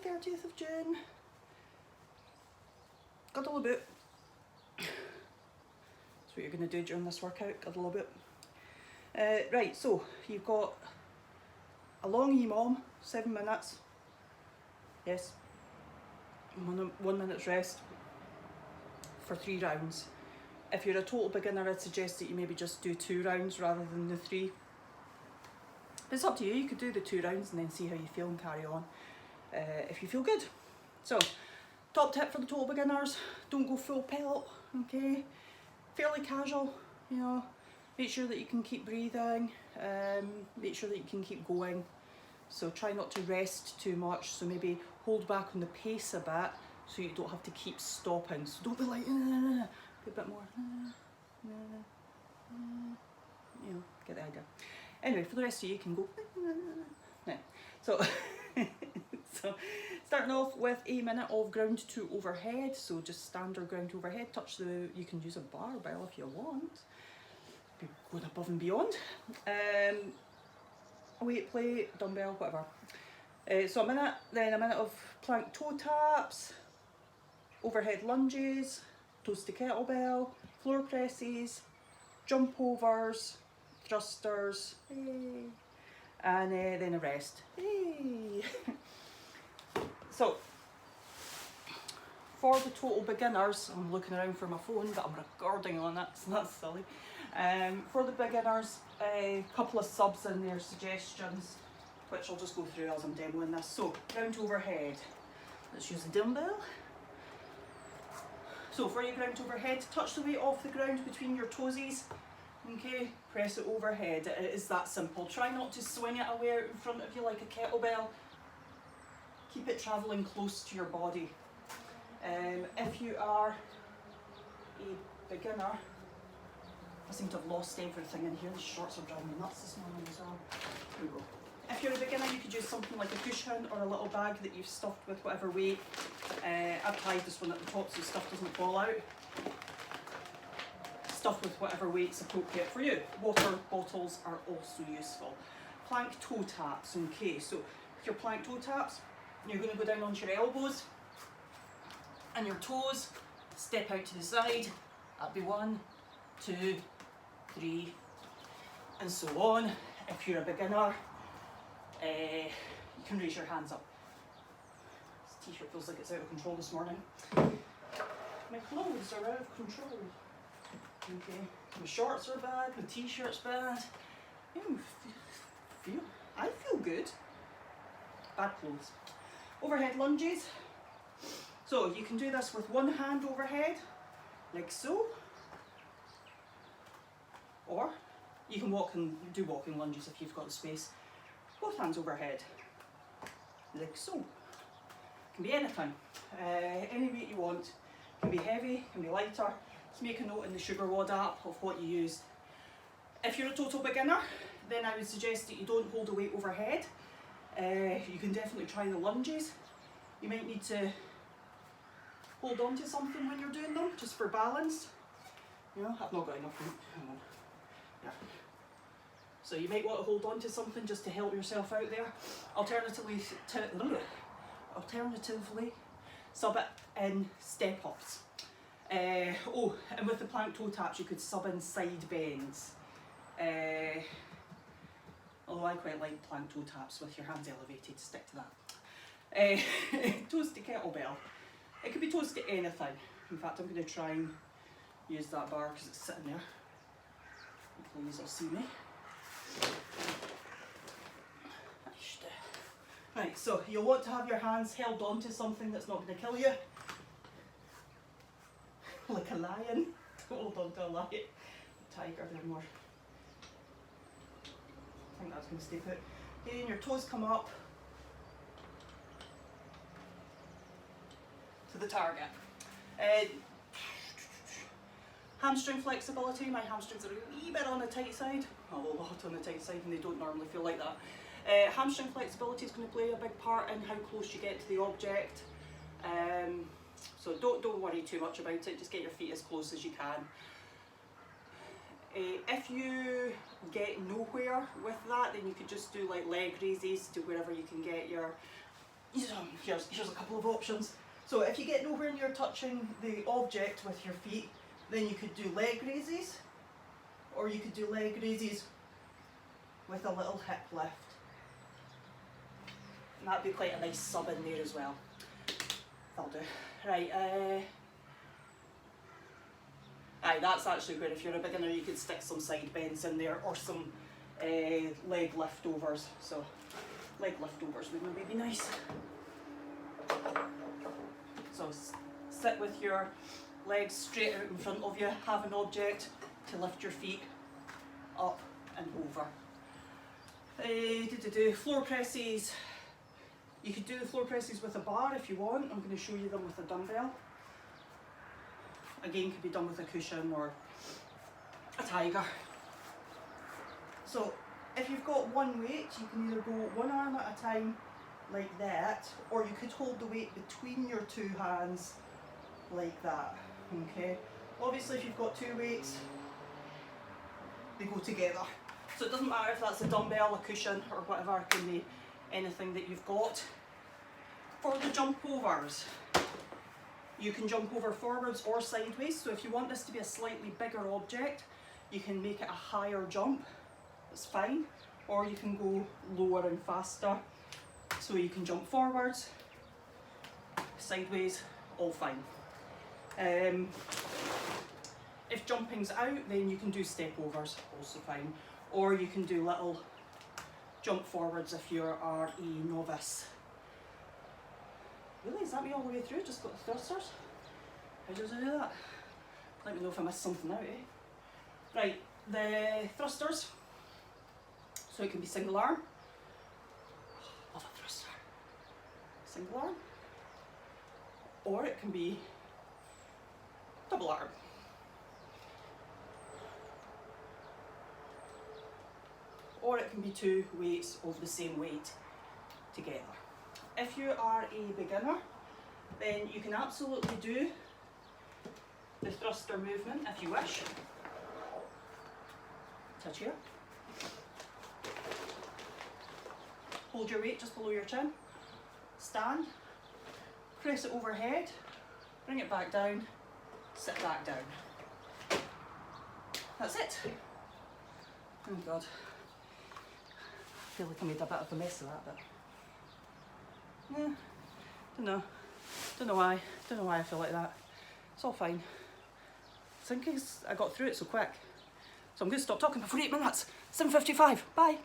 30th of June. Guddle Aboot. That's what you're going to do during this workout, Guddle Aboot. Right, so you've got a long EMOM, 7 minutes. Yes. 1 minute's rest for 3 rounds. If you're a total beginner, I'd suggest that you maybe just do 2 rounds rather than the 3. But it's up to you. You could do the 2 rounds and then see how you feel and carry on if you feel good. So, top tip for the total beginners, don't go full pelt, okay? Fairly casual, you know, make sure that you can keep breathing, make sure that you can keep going. So try not to rest too much, so maybe hold back on the pace a bit so you don't have to keep stopping. So don't be like, be a bit more, you know, get the idea. Anyway, for the rest of you can go, yeah. So, so starting off with a minute of ground to overhead, so just standard ground to overhead, touch the, you can use a barbell if you want, be going above and beyond. Weight plate, dumbbell, whatever. So a minute, then a minute of plank toe taps, overhead lunges, toes to kettlebell, floor presses, jump overs, thrusters, and then a rest. So for the total beginners, I'm looking around for my phone, but I'm recording on it, so that's silly. For the beginners, a couple of subs in there, suggestions, which I'll just go through as I'm demoing this. So, ground to overhead. Let's use a dumbbell. So for your ground to overhead, touch the weight off the ground between your toesies. Okay, press it overhead. It is that simple. Try not to swing it away out in front of you like a kettlebell. Keep it travelling close to your body. If you are a beginner, I seem to have lost everything in here. The shorts are driving me nuts this morning as well. Here we go. If you're a beginner, you could use something like a cushion or a little bag that you've stuffed with whatever weight. I've tied this one at the top so stuff doesn't fall out. Stuff with whatever weight's appropriate for you. Water bottles are also useful. Plank toe taps, okay, so with your plank toe taps, you're going to go down onto your elbows and your toes, step out to the side. That'd be 1, 2, 3, and so on. If you're a beginner, you can raise your hands up. This t-shirt feels like it's out of control this morning. My clothes are out of control. Okay, my shorts are bad, my t-shirt's bad. I feel good. Bad clothes. Overhead lunges. So you can do this with one hand overhead, like so. Or you can do walking lunges if you've got the space. Both hands overhead, like so. Can be anything, any weight you want. Can be heavy, can be lighter. Just make a note in the SugarWOD app of what you used. If you're a total beginner, then I would suggest that you don't hold a weight overhead. You can definitely try the lunges. You might need to hold on to something when you're doing them, just for balance. You know, I've not got enough room. Hang on. Yeah. So you might want to hold on to something just to help yourself out there. Alternatively, sub it in step ups. And with the plank toe taps, you could sub in side bends. Although I quite like plank toe taps with your hands elevated, stick to that. Toes to kettlebell. It could be toes to anything. In fact, I'm going to try and use that bar because it's sitting there. Hopefully you'll see me. Right, so you'll want to have your hands held on to something that's not going to kill you. Like a lion. Don't hold on to a lion. Tiger, they're more. I think that's going to stay put. Okay, and your toes come up to the target. Hamstring flexibility. My hamstrings are a wee bit on the tight side. A lot on the tight side, and they don't normally feel like that. Hamstring flexibility is going to play a big part in how close you get to the object. So don't worry too much about it. Just get your feet as close as you can. If you get nowhere with that, then you could just do like leg raises to wherever you can get your here's a couple of options. So if you get nowhere near touching the object with your feet, then you could do leg raises, or you could do leg raises with a little hip lift. And that'd be quite a nice sub in there as well. That'll do. Right, aye, that's actually good. If you're a beginner, you could stick some side bends in there, or some leg liftovers. So leg liftovers would maybe be nice. So sit with your legs straight out in front of you, have an object to lift your feet up and over. Floor presses. You could do the floor presses with a bar if you want. I'm going to show you them with a dumbbell. Again, could be done with a cushion or a tiger. So if you've got one weight, you can either go one arm at a time like that, or you could hold the weight between your two hands like that. Okay. Obviously, if you've got two weights, they go together. So it doesn't matter if that's a dumbbell, a cushion, or whatever, it can be anything that you've got. For the jump overs, you can jump over forwards or sideways. So if you want this to be a slightly bigger object, you can make it a higher jump, that's fine. Or you can go lower and faster. So you can jump forwards, sideways, all fine. If jumping's out, then you can do step overs, also fine. Or you can do little jump forwards if you are a novice. Really, is that me all the way through? Just got the thrusters? How does I do that? Let me know if I missed something out, eh? Right, the thrusters. So it can be single arm. Love a thruster. Single arm. Or it can be double arm. Or it can be two weights of the same weight together. If you are a beginner, then you can absolutely do the thruster movement if you wish. Touch here. Hold your weight just below your chin. Stand. Press it overhead. Bring it back down. Sit back down. That's it. Oh God. I feel like I made a bit of a mess of that, but don't know why I feel like that. It's all fine. I think I got through it so quick. So I'm going to stop talking before 8 minutes. 7:55. Bye.